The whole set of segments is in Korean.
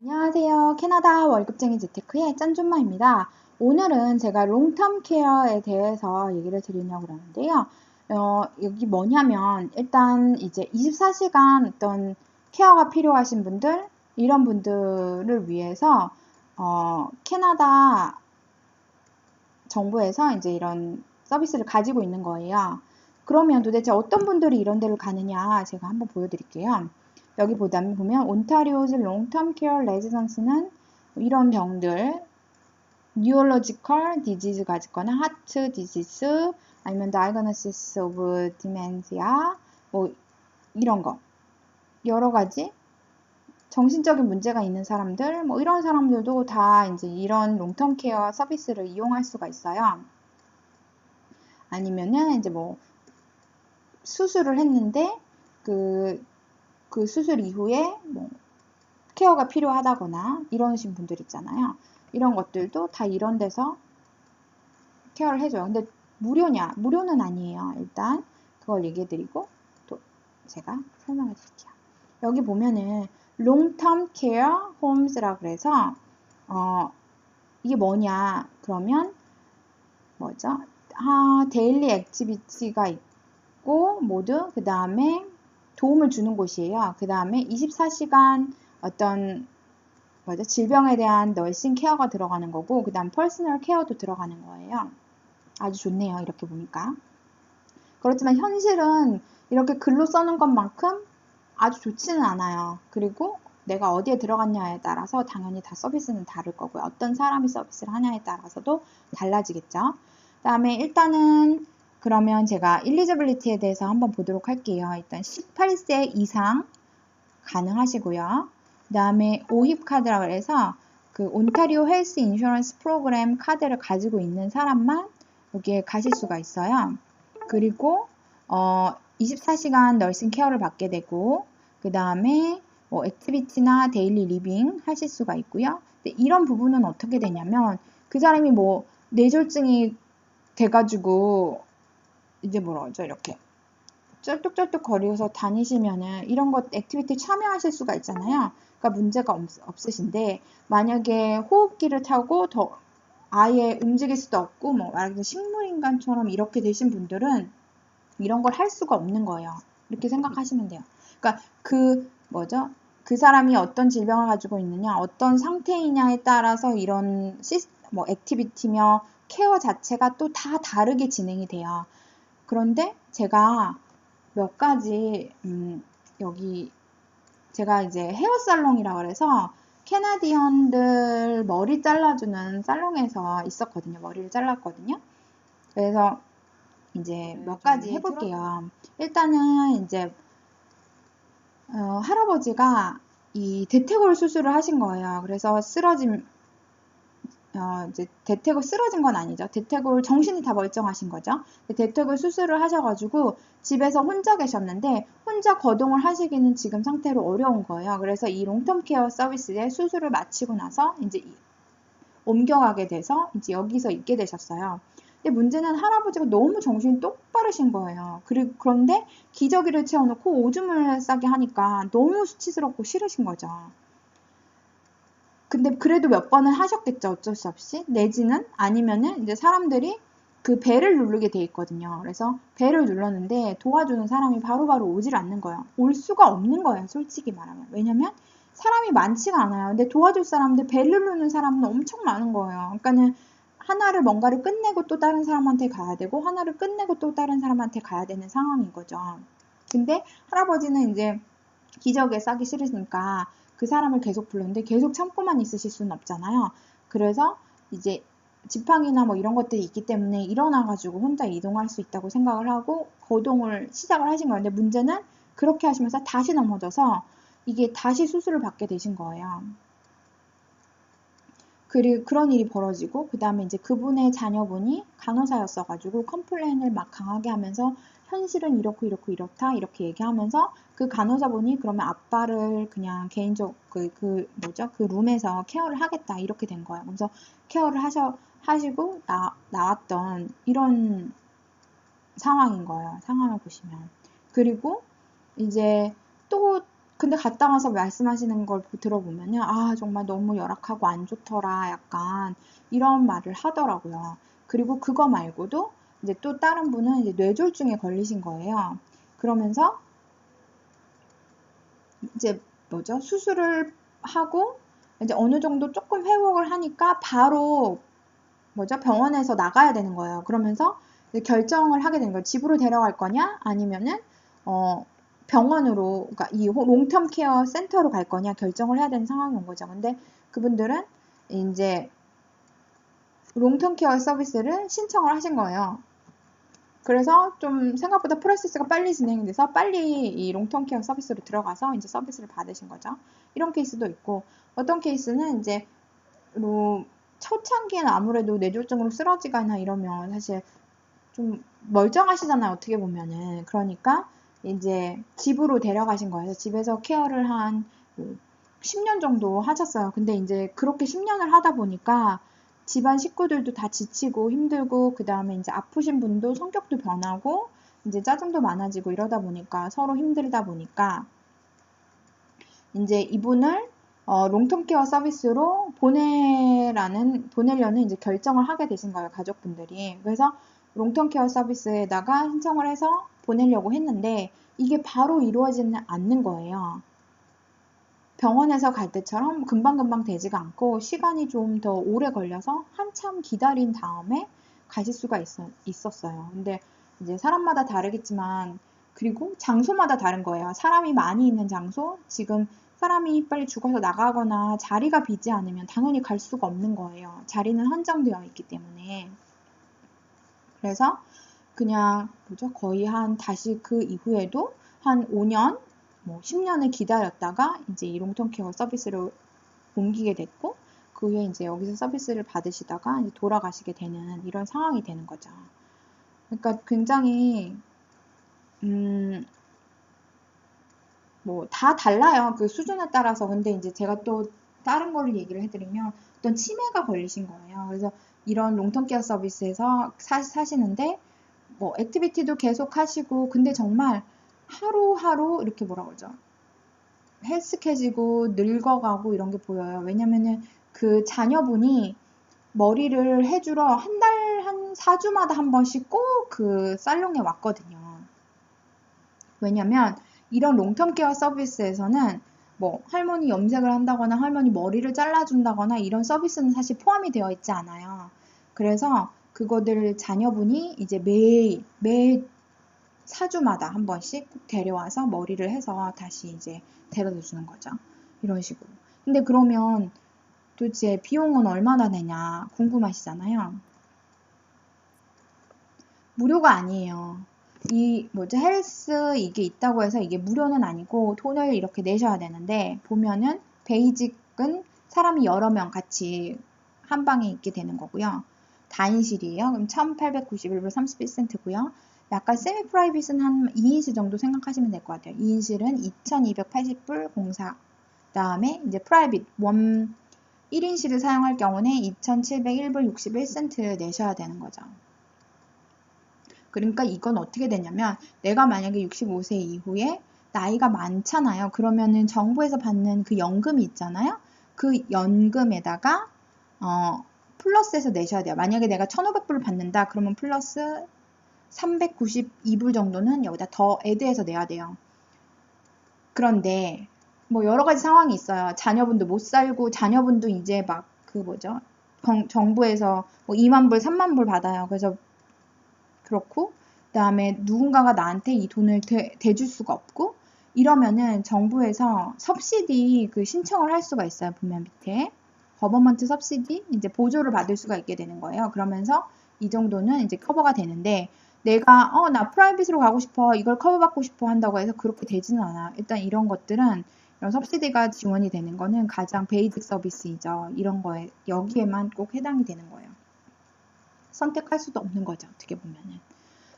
안녕하세요. 캐나다 월급쟁이 재테크의 짠준마입니다. 오늘은 제가 롱텀 케어에 대해서 얘기를 드리려고 그러는데요. 여기 뭐냐면 일단 이제 24시간 어떤 케어가 필요하신 분들, 이런 분들을 위해서 캐나다 정부에서 이제 이런 서비스를 가지고 있는 거예요. 그러면 도대체 어떤 분들이 이런 데를 가느냐 제가 한번 보여드릴게요. 여기 보면 온타리오즈 롱텀 케어 레지던스는 이런 병들 뉴럴로지컬 디지즈 가지거나 하트 디지즈 아니면 다이그노시스 오브 디멘시아 뭐 이런 거 여러 가지 정신적인 문제가 있는 사람들 뭐 이런 사람들도 다 이제 이런 롱텀 케어 서비스를 이용할 수가 있어요. 아니면은 이제 뭐 수술을 했는데 그 수술 이후에 뭐 케어가 필요하다거나 이러신 분들 있잖아요. 이런 것들도 다 이런 데서 케어를 해줘요. 근데 무료냐? 무료는 아니에요. 일단 그걸 얘기해드리고 또 제가 설명해 드릴게요. 여기 보면은 long-term care homes라 그래서 이게 뭐냐? 그러면 뭐죠? 데일리 액티비티가 있고 모두 그 다음에 도움을 주는 곳이에요. 그 다음에 24시간 어떤 뭐죠? 질병에 대한 널싱 케어가 들어가는 거고 그 다음 퍼스널 케어도 들어가는 거예요. 아주 좋네요. 이렇게 보니까. 그렇지만 현실은 이렇게 글로 써는 것만큼 아주 좋지는 않아요. 그리고 내가 어디에 들어갔냐에 따라서 당연히 다 서비스는 다를 거고요. 어떤 사람이 서비스를 하냐에 따라서도 달라지겠죠. 그 다음에 일단은 그러면 제가 일리지빌리티에 대해서 한번 보도록 할게요. 일단 18세 이상 가능하시고요. 그 다음에 오힙 카드라고 해서 그 온타리오 헬스 인슈런스 프로그램 카드를 가지고 있는 사람만 여기에 가실 수가 있어요. 그리고 24시간 널싱 케어를 받게 되고 그 다음에 뭐 액티비티나 데일리 리빙 하실 수가 있고요. 근데 이런 부분은 어떻게 되냐면 그 사람이 뭐 뇌졸중이 돼가지고 이제 뭐라 그러죠? 이렇게 쩔뚝쩔뚝 거리면서 다니시면은 이런 것 액티비티 참여하실 수가 있잖아요. 그러니까 문제가 없으신데 만약에 호흡기를 타고 더 아예 움직일 수도 없고 뭐 말하자면 식물인간처럼 이렇게 되신 분들은 이런 걸 할 수가 없는 거예요. 이렇게 생각하시면 돼요. 그러니까 그 뭐죠? 그 사람이 어떤 질병을 가지고 있느냐, 어떤 상태이냐에 따라서 이런 뭐 액티비티며 케어 자체가 또 다 다르게 진행이 돼요. 그런데 제가 몇 가지 여기 제가 이제 헤어살롱이라 그래서 캐나디언들 머리 잘라주는 살롱에서 있었거든요. 머리를 잘랐거든요. 그래서 이제 몇 가지 해볼게요. 일단은 이제 할아버지가 이 대퇴골 수술을 하신 거예요. 그래서 이제 대퇴골 쓰러진 건 아니죠. 대퇴골 정신이 다 멀쩡하신 거죠. 대퇴골 수술을 하셔가지고 집에서 혼자 계셨는데 혼자 거동을 하시기는 지금 상태로 어려운 거예요. 그래서 이 롱텀 케어 서비스에 수술을 마치고 나서 이제 옮겨가게 돼서 이제 여기서 있게 되셨어요. 근데 문제는 할아버지가 너무 정신이 똑바르신 거예요. 그런데 기저귀를 채워놓고 오줌을 싸게 하니까 너무 수치스럽고 싫으신 거죠. 근데 그래도 몇 번은 하셨겠죠. 어쩔 수 없이. 내지는 아니면은 이제 사람들이 그 벨을 누르게 돼 있거든요. 그래서 벨을 눌렀는데 도와주는 사람이 바로바로 오질 않는 거예요. 올 수가 없는 거예요. 솔직히 말하면. 왜냐면 사람이 많지가 않아요. 근데 도와줄 사람들 벨 누르는 사람은 엄청 많은 거예요. 그러니까는 하나를 뭔가를 끝내고 또 다른 사람한테 가야 되고 하나를 끝내고 또 다른 사람한테 가야 되는 상황인 거죠. 근데 할아버지는 이제 기저귀에 싸기 싫으니까 그 사람을 계속 불렀는데 계속 참고만 있으실 수는 없잖아요. 그래서 이제 지팡이나 뭐 이런 것들이 있기 때문에 일어나가지고 혼자 이동할 수 있다고 생각을 하고 거동을 시작을 하신 거예요. 근데 문제는 그렇게 하시면서 다시 넘어져서 이게 다시 수술을 받게 되신 거예요. 그리고 그런 일이 벌어지고 그 다음에 이제 그분의 자녀분이 간호사였어가지고 컴플레인을 막 강하게 하면서 현실은 이렇고 이렇고 이렇다 이렇게 얘기하면서 그 간호사분이 그러면 아빠를 그냥 개인적 그 뭐죠? 그 룸에서 케어를 하겠다 이렇게 된 거예요. 그래서 케어를 하시고 나왔던 이런 상황인 거예요. 상황을 보시면. 그리고 이제 또 근데 갔다 와서 말씀하시는 걸 들어보면요. 아, 정말 너무 열악하고 안 좋더라. 약간 이런 말을 하더라고요. 그리고 그거 말고도 이제 또 다른 분은 이제 뇌졸중에 걸리신 거예요. 그러면서 이제 뭐죠? 수술을 하고 이제 어느 정도 조금 회복을 하니까 바로 뭐죠? 병원에서 나가야 되는 거예요. 그러면서 이제 결정을 하게 되는 거예요. 집으로 데려갈 거냐? 아니면은 병원으로, 그러니까 이 롱텀 케어 센터로 갈 거냐 결정을 해야 되는 상황이 온 거죠. 근데 그분들은 이제 롱텀 케어 서비스를 신청을 하신 거예요. 그래서 좀 생각보다 프로세스가 빨리 진행돼서 빨리 이 롱텀 케어 서비스로 들어가서 이제 서비스를 받으신 거죠. 이런 케이스도 있고, 어떤 케이스는 이제 뭐 초창기에는 아무래도 뇌졸중으로 쓰러지거나 이러면 사실 좀 멀쩡하시잖아요, 어떻게 보면은. 그러니까 이제 집으로 데려가신 거예요. 집에서 케어를 한 10년 정도 하셨어요. 근데 이제 그렇게 10년을 하다 보니까 집안 식구들도 다 지치고 힘들고, 그 다음에 이제 아프신 분도 성격도 변하고, 이제 짜증도 많아지고 이러다 보니까 서로 힘들다 보니까 이제 이분을 롱텀 케어 서비스로 보내려는 이제 결정을 하게 되신 거예요, 가족분들이. 그래서 롱텀 케어 서비스에다가 신청을 해서 보내려고 했는데 이게 바로 이루어지는 않는 거예요. 병원에서 갈 때처럼 금방금방 되지가 않고 시간이 좀 더 오래 걸려서 한참 기다린 다음에 가실 수가 있었어요. 근데 이제 사람마다 다르겠지만, 그리고 장소마다 다른 거예요. 사람이 많이 있는 장소, 지금 사람이 빨리 죽어서 나가거나 자리가 비지 않으면 당연히 갈 수가 없는 거예요. 자리는 한정되어 있기 때문에. 그래서 그냥 뭐죠? 거의 다시 그 이후에도 한 5년, 뭐 10년을 기다렸다가 이제 이 롱텀 케어 서비스로 옮기게 됐고, 그 후에 이제 여기서 서비스를 받으시다가 이제 돌아가시게 되는 이런 상황이 되는 거죠. 그러니까 굉장히 뭐 다 달라요. 그 수준에 따라서. 근데 이제 제가 또 다른 거를 얘기를 해드리면 어떤 치매가 걸리신 거예요. 그래서 이런 롱텀 케어 서비스에서 사시는데 뭐 액티비티도 계속 하시고, 근데 정말 하루하루 이렇게 뭐라 그러죠? 헬스케지고 늙어가고 이런 게 보여요. 왜냐면은 그 자녀분이 머리를 해주러 한 4주마다 한 번씩 꼭 그 살롱에 왔거든요. 왜냐면 이런 롱텀 케어 서비스에서는 뭐 할머니 염색을 한다거나 할머니 머리를 잘라준다거나 이런 서비스는 사실 포함이 되어 있지 않아요. 그래서 그거들 자녀분이 이제 매 4주마다 한 번씩 꼭 데려와서 머리를 해서 다시 이제 데려다 주는 거죠. 이런 식으로. 근데 그러면 도대체 비용은 얼마나 되냐 궁금하시잖아요. 무료가 아니에요. 이 뭐죠? 헬스 이게 있다고 해서 이게 무료는 아니고 돈을 이렇게 내셔야 되는데, 보면은 베이직은 사람이 여러 명 같이 한 방에 있게 되는 거고요. 다인실이에요. 그럼 1891불 31센트고요. 약간 세미 프라이빗은 한 2인실 정도 생각하시면 될 것 같아요. 2인실은 2280불 공사. 다음에 이제 프라이빗 1인실을 사용할 경우는 2701불 61센트 내셔야 되는 거죠. 그러니까 이건 어떻게 되냐면, 내가 만약에 65세 이후에 나이가 많잖아요. 그러면은 정부에서 받는 그 연금이 있잖아요. 그 연금에다가 플러스해서 내셔야 돼요. 만약에 내가 1,500불을 받는다 그러면 플러스 392불 정도는 여기다 더 애드해서 내야 돼요. 그런데 뭐 여러 가지 상황이 있어요. 자녀분도 못 살고, 자녀분도 이제 막 그 뭐죠? 정부에서 뭐 2만 불, 3만 불 받아요. 그래서 그렇고, 그 다음에 누군가가 나한테 이 돈을 대줄 수가 없고, 이러면은 정부에서 섭시디 그 신청을 할 수가 있어요. 보면 밑에 거버먼트 섭시디 이제 보조를 받을 수가 있게 되는 거예요. 그러면서 이 정도는 이제 커버가 되는데, 내가 나 프라이빗으로 가고 싶어, 이걸 커버받고 싶어 한다고 해서 그렇게 되지는 않아요. 일단 이런 것들은, 이런 섭시디가 지원이 되는 거는 가장 베이직 서비스이죠. 이런 거에 여기에만 꼭 해당이 되는 거예요. 선택할 수도 없는 거죠, 어떻게 보면은.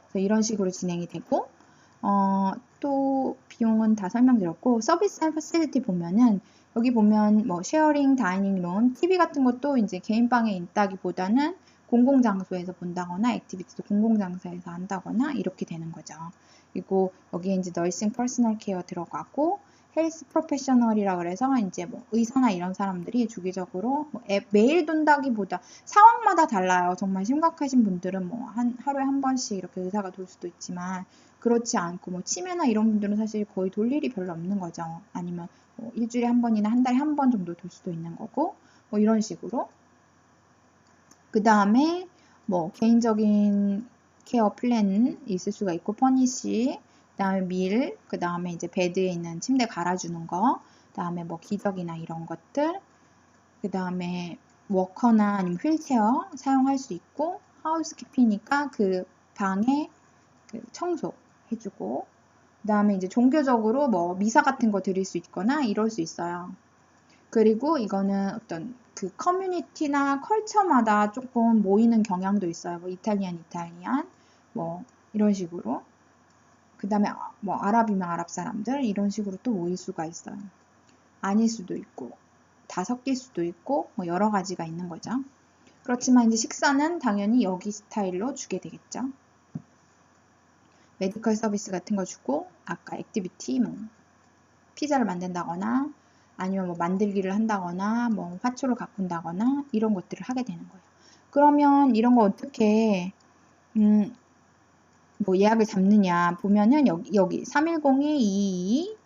그래서 이런 식으로 진행이 되고, 또 비용은 다 설명드렸고, 서비스 앤 퍼실리티 보면은 여기 보면 뭐 쉐어링, 다이닝 룸, TV 같은 것도 이제 개인방에 있다기보다는 공공장소에서 본다거나 액티비티도 공공장소에서 한다거나 이렇게 되는 거죠. 그리고 여기에 이제 너싱 퍼스널 케어 들어가고, 헬스 프로페셔널이라 그래서 이제 뭐 의사나 이런 사람들이 주기적으로 뭐 매일 돈다기보다 상황마다 달라요. 정말 심각하신 분들은 뭐 하루에 한 번씩 이렇게 의사가 돌 수도 있지만 그렇지 않고 뭐 치매나 이런 분들은 사실 거의 돌 일이 별로 없는 거죠. 아니면 뭐 일주일에 한 번이나 한 달에 한 번 정도 돌 수도 있는 거고 뭐 이런 식으로. 그 다음에 뭐 개인적인 케어 플랜 있을 수가 있고 퍼니시, 그 다음에 밀, 그 다음에 이제 베드에 있는 침대 갈아주는 거, 그 다음에 뭐 기저귀나 이런 것들, 그 다음에 워커나 아니면 휠체어 사용할 수 있고 하우스키핑이니까 그 방에 그 청소 해주고, 그 다음에 이제 종교적으로 뭐 미사 같은 거 드릴 수 있거나 이럴 수 있어요. 그리고 이거는 어떤 그 커뮤니티나 컬처마다 조금 모이는 경향도 있어요. 뭐 이탈리안, 뭐 이런 식으로. 그 다음에 뭐 아랍이면 아랍 사람들 이런 식으로 또 모일 수가 있어요. 아닐 수도 있고 다 섞일 수도 있고 뭐 여러 가지가 있는 거죠. 그렇지만 이제 식사는 당연히 여기 스타일로 주게 되겠죠. 메디컬 서비스 같은 거 주고 아까 액티비티 뭐 피자를 만든다거나 아니면 뭐 만들기를 한다거나 뭐 화초를 가꾼다거나 이런 것들을 하게 되는 거예요. 그러면 이런 거 어떻게 뭐 예약을 잡느냐 보면은 여기 310-222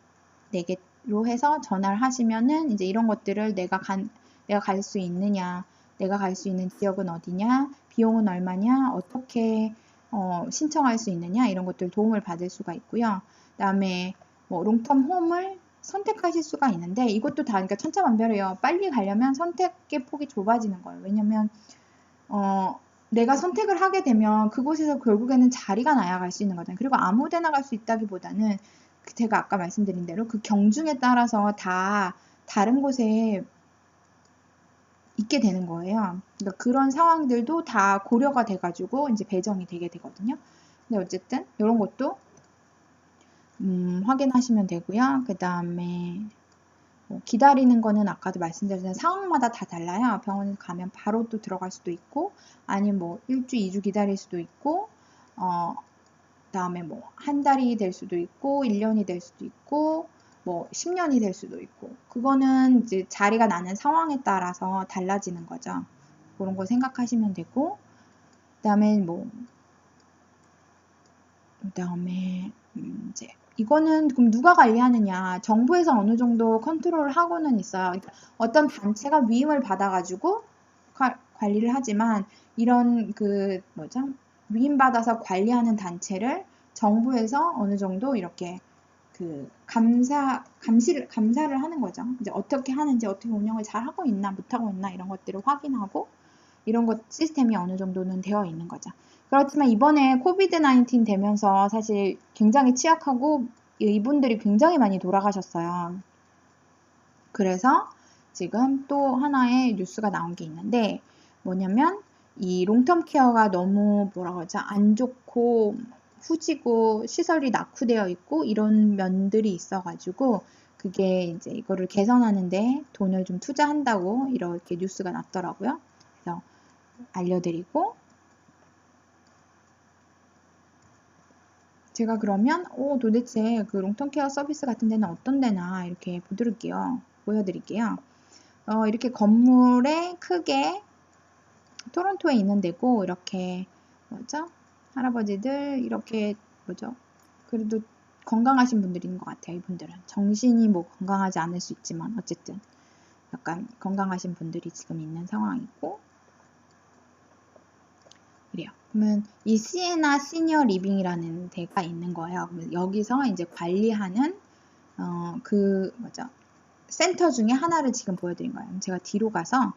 4개로 해서 전화를 하시면은 이제 이런 것들을 내가 갈 수 있느냐, 내가 갈 수 있는 지역은 어디냐, 비용은 얼마냐, 어떻게 신청할 수 있느냐 이런 것들 도움을 받을 수가 있고요. 그다음에 뭐 롱텀 홈을 선택하실 수가 있는데 이것도 다 그러니까 천차만별이에요. 빨리 가려면 선택의 폭이 좁아지는 거예요. 왜냐면 내가 선택을 하게 되면 그곳에서 결국에는 자리가 나야 갈 수 있는 거잖아요. 그리고 아무 데나 갈 수 있다기보다는 제가 아까 말씀드린 대로 그 경중에 따라서 다 다른 곳에 있게 되는 거예요. 그러니까 그런 상황들도 다 고려가 돼가지고 이제 배정이 되게 되거든요. 근데 어쨌든 이런 것도 확인하시면 되고요. 그 다음에 뭐 기다리는 거는 아까도 말씀드렸지만 상황마다 다 달라요. 병원에 가면 바로 또 들어갈 수도 있고 아니면 뭐 1주, 2주 기다릴 수도 있고 그다음에 뭐 한 달이 될 수도 있고 1년이 될 수도 있고 뭐 10년이 될 수도 있고 그거는 이제 자리가 나는 상황에 따라서 달라지는 거죠. 그런 거 생각하시면 되고 그다음에 이제 이거는 그럼 누가 관리하느냐? 정부에서 어느 정도 컨트롤을 하고는 있어요. 그러니까 어떤 단체가 위임을 받아가지고 관리를 하지만 이런 위임받아서 관리하는 단체를 정부에서 어느 정도 이렇게 감사를 하는 거죠. 이제 어떻게 하는지, 어떻게 운영을 잘 하고 있나, 못하고 있나 이런 것들을 확인하고 이런 것 시스템이 어느 정도는 되어 있는 거죠. 그렇지만 이번에 코비드 19 되면서 사실 굉장히 취약하고 이분들이 굉장히 많이 돌아가셨어요. 그래서 지금 또 하나의 뉴스가 나온 게 있는데 뭐냐면 이 롱텀 케어가 너무 안 좋고 후지고 시설이 낙후되어 있고 이런 면들이 있어가지고 그게 이제 이거를 개선하는데 돈을 좀 투자한다고 이렇게 뉴스가 났더라고요. 그래서 알려드리고 제가 그러면 도대체 그 롱텀 케어 서비스 같은 데는 어떤 데나 이렇게 보여드릴게요. 이렇게 건물에 크게 토론토에 있는 데고 이렇게 할아버지들 이렇게 그래도 건강하신 분들인 것 같아요. 이분들은 정신이 뭐 건강하지 않을 수 있지만 어쨌든 약간 건강하신 분들이 지금 있는 상황이고 그래요. 그러면 이 시에나 시니어 리빙이라는 데가 있는 거예요. 여기서 이제 관리하는 센터 중에 하나를 지금 보여드린 거예요. 제가 뒤로 가서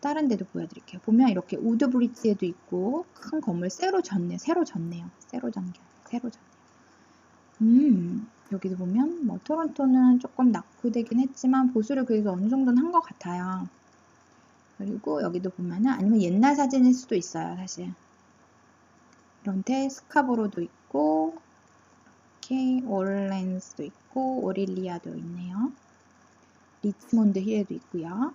다른 데도 보여드릴게요. 보면 이렇게 우드 브릿지에도 있고 큰 건물 새로 졌네요. 새로 졌네요. 여기도 보면 뭐 토론토는 조금 낙후되긴 했지만 보수를 그래도 어느 정도는 한 것 같아요. 그리고 여기도 보면은 아니면 옛날 사진일 수도 있어요. 사실 이런 데 스카보로도 있고 이렇게 오렐랜스도 있고 오릴리아도 있네요. 리치몬드 힐에도 있고요.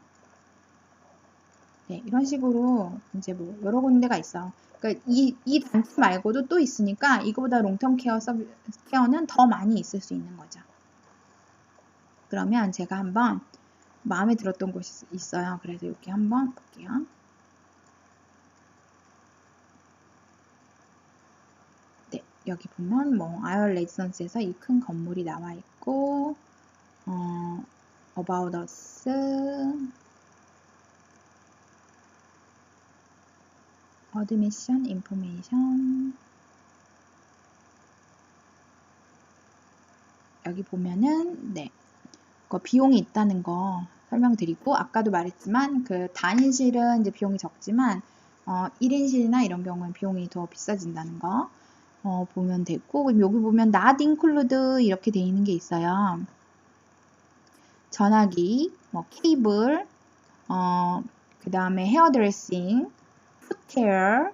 네, 이런 식으로 이제 뭐 여러 군데가 있어요. 그러니까 이 단체 말고도 또 있으니까 이거보다 롱텀 케어는 더 많이 있을 수 있는 거죠. 그러면 제가 한번 마음에 들었던 곳이 있어요. 그래서 이렇게 한번 볼게요. 네, 여기 보면 뭐 아이얼 레지던스에서 이 큰 건물이 나와 있고, About Us, Admission Information. 여기 보면은 네, 그 비용이 있다는 거 설명드리고, 아까도 말했지만 그 단일실은 이제 비용이 적지만 1인실이나 이런 경우는 비용이 더 비싸진다는 거 보면 되고, 그럼 여기 보면 not include 이렇게 돼 있는 게 있어요. 전화기, 뭐 케이블, 그 다음에 헤어드레싱, 풋케어,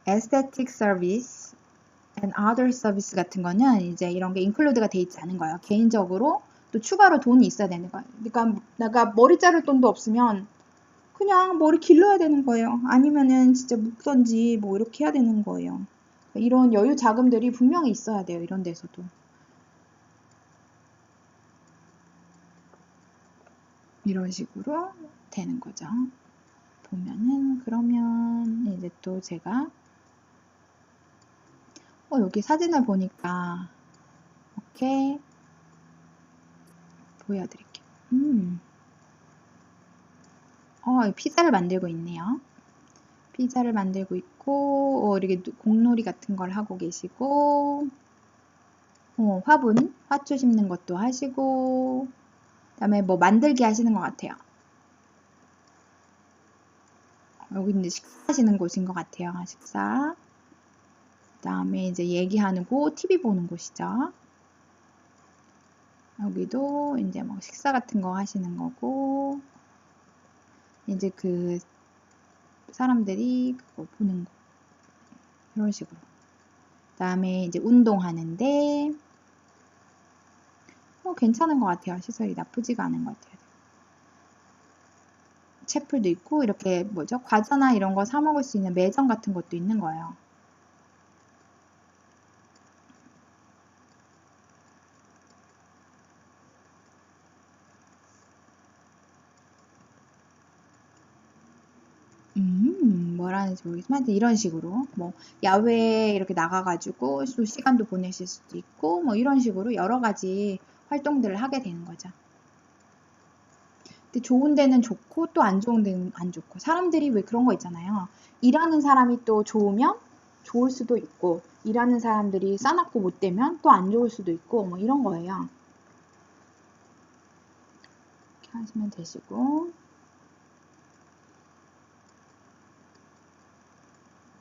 aesthetic service, and other service 같은 거는 이제 이런 게 include가 돼 있지 않은 거예요. 개인적으로 또 추가로 돈이 있어야 되는 거예요. 그러니까 내가 머리 자를 돈도 없으면 그냥 머리 길러야 되는 거예요. 아니면은 진짜 묶던지 뭐 이렇게 해야 되는 거예요. 이런 여유 자금들이 분명히 있어야 돼요. 이런 데서도. 이런 식으로 되는 거죠. 보면은 그러면 이제 또 제가 여기 사진을 보니까 이렇게 보여드릴게요. 피자를 만들고 있네요. 피자를 만들고 있고, 이렇게 공놀이 같은 걸 하고 계시고, 화분, 화초 심는 것도 하시고, 그 다음에 뭐 만들기 하시는 것 같아요. 여기 이제 식사하시는 곳인 것 같아요. 식사. 그 다음에 이제 얘기하는 곳, TV 보는 곳이죠. 여기도 이제 뭐 식사 같은 거 하시는 거고, 이제 그 사람들이 그거 보는 거. 이런 식으로. 그 다음에 이제 운동하는데, 괜찮은 것 같아요. 시설이 나쁘지가 않은 것 같아요. 채플도 있고, 이렇게 뭐죠? 과자나 이런 거 사 먹을 수 있는 매점 같은 것도 있는 거예요. 뭐라는지 모르겠지만 이런 식으로 뭐 야외에 이렇게 나가가지고 또 시간도 보내실 수도 있고 뭐 이런 식으로 여러 가지 활동들을 하게 되는 거죠. 근데 좋은 데는 좋고 또 안 좋은 데는 안 좋고, 사람들이 왜 그런 거 있잖아요. 일하는 사람이 또 좋으면 좋을 수도 있고, 일하는 사람들이 싸납고 못되면 또 안 좋을 수도 있고 뭐 이런 거예요. 이렇게 하시면 되시고,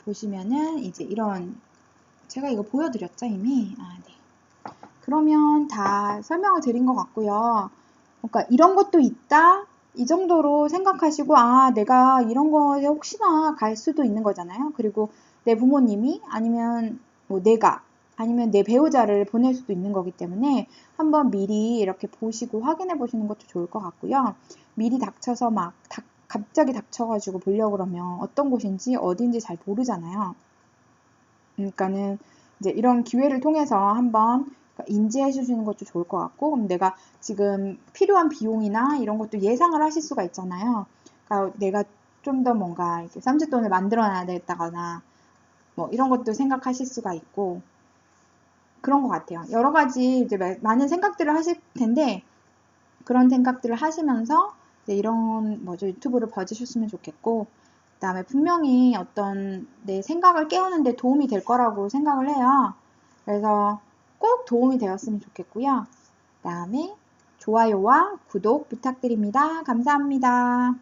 보시면은 이제 이런, 제가 이거 보여드렸죠 이미. 네. 그러면 다 설명을 드린 것 같고요. 그러니까 이런 것도 있다 이 정도로 생각하시고, 내가 이런 거에 혹시나 갈 수도 있는 거잖아요. 그리고 내 부모님이 아니면 뭐 내가 아니면 내 배우자를 보낼 수도 있는 거기 때문에 한번 미리 이렇게 보시고 확인해 보시는 것도 좋을 것 같고요. 미리 닥쳐서 갑자기 닥쳐가지고 보려고 그러면 어떤 곳인지 어딘지 잘 모르잖아요. 그러니까는 이제 이런 기회를 통해서 한번 인지해 주시는 것도 좋을 것 같고, 그럼 내가 지금 필요한 비용이나 이런 것도 예상을 하실 수가 있잖아요. 그러니까 내가 좀 더 뭔가 이렇게 쌈짓돈을 만들어 놔야 되겠다거나 뭐 이런 것도 생각하실 수가 있고, 그런 것 같아요. 여러 가지 이제 많은 생각들을 하실 텐데, 그런 생각들을 하시면서 이제 이런 뭐죠, 유튜브를 봐주셨으면 좋겠고, 그 다음에 분명히 어떤 내 생각을 깨우는 데 도움이 될 거라고 생각을 해요. 그래서 꼭 도움이 되었으면 좋겠고요. 그 다음에 좋아요와 구독 부탁드립니다. 감사합니다.